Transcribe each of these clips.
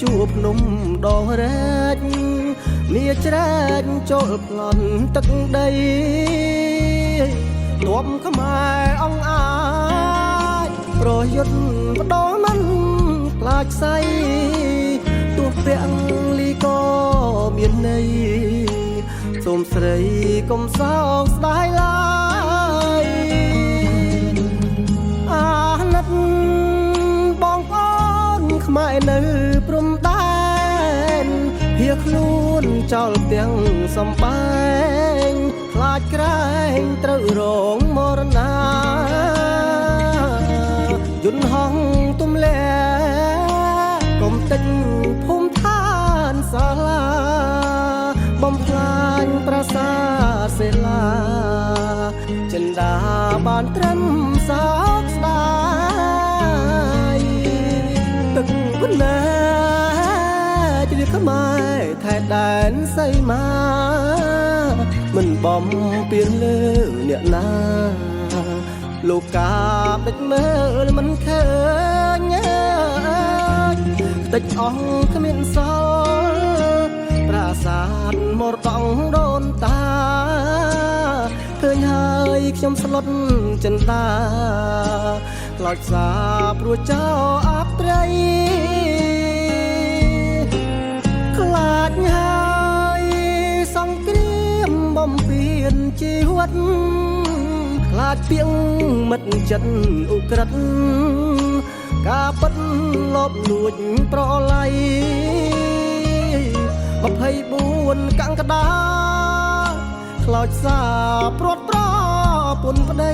ជួបភ្នំដងរែកមាច្រែកចូលប្លន់ទឹកដីទំខ្មែរអង្អាចប្រយុទ្ធបដងមិនខ្លាចស្អីទោះពាក់លីក៏មានន័យសូមស្រីកុំសោកស្ដាយឡើយអាណិតបងប្អូនខ្មែរនៅព្រំដែនភៀសខ្លួនចោលទាំងសំបែងខ្លាចក្រែងត្រូវរងមរណាយន្តហោះទុំលែកុំទិញភូមិឋានសាលាបំផ្លាញប្រាសាទសិលាចិន្តាបានត្រឹមសោកស្ដាយទឹកបណ្ណាជ្រាខ្មែរថែដែនសីមាមិនបំពេញលើអ្នកណាលោកកាបិចមើលមិនឃើញតិចអស់គ្មានសល់ប្រាសាទមរតកដូនតាឃើញហើយខ្ញុំស្លុតចិន្តាខ្លោចសាព្រោះចោលអត្រីខ្លាចហើយសង្គ្រាមបំពេញជីវិតខ្លាចពីងមិត្តចិត្តឧក្រិដ្ឋការពិតលបលួចប្រឡ័យ24កក្កដាខ្លោចសាព្រាត់ប្រពន្ធប្តី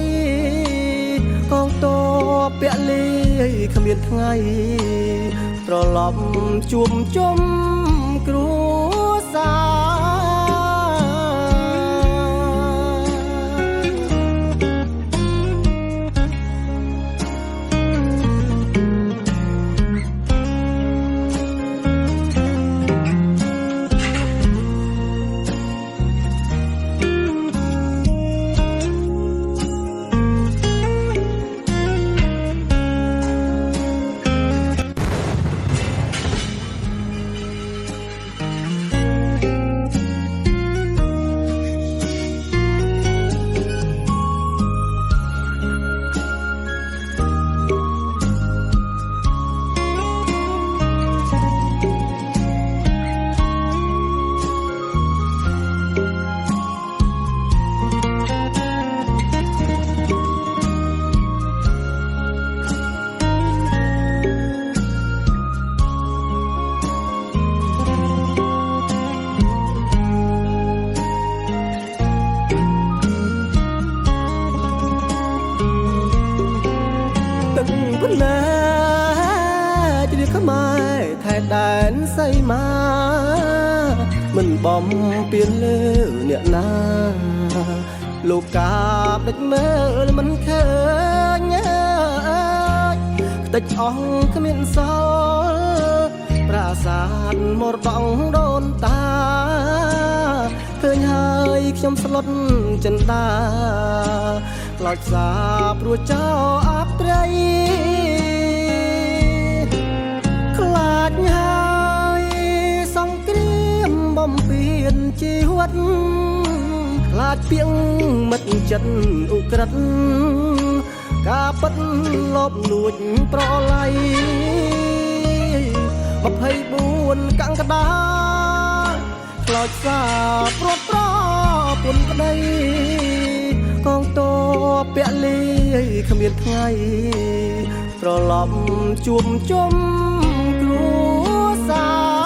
កងទ័ពពលីគ្មានថ្ងៃត្រឡប់ជួបជុំគ្រួសារណាជ្រាខ្មែរថែដែនសីមាមិនបំពេញលើអ្នកណាលោកកាបដេចមើលមិនឃើញខ្ទេចអស់គ្មានសល់ប្រាសាទមរតកដូនតាឃើញហើយខ្ញុំស្លុតចិន្តាខ្លោចសាព្រោះចោលអត្រីខ្លាចហើយសង្គ្រាមបំពេញជីវិតខ្លាចពីងមិត្តចិត្តឧក្រិដ្ឋការពិតលបលួចប្រឡ័យ24កក្កដាខ្លោចសាព្រាត់ប្រពន្ធប្តីកងទ័ពពលីគ្មានថ្ងៃត្រឡប់ជួបជុំគ្រួសារ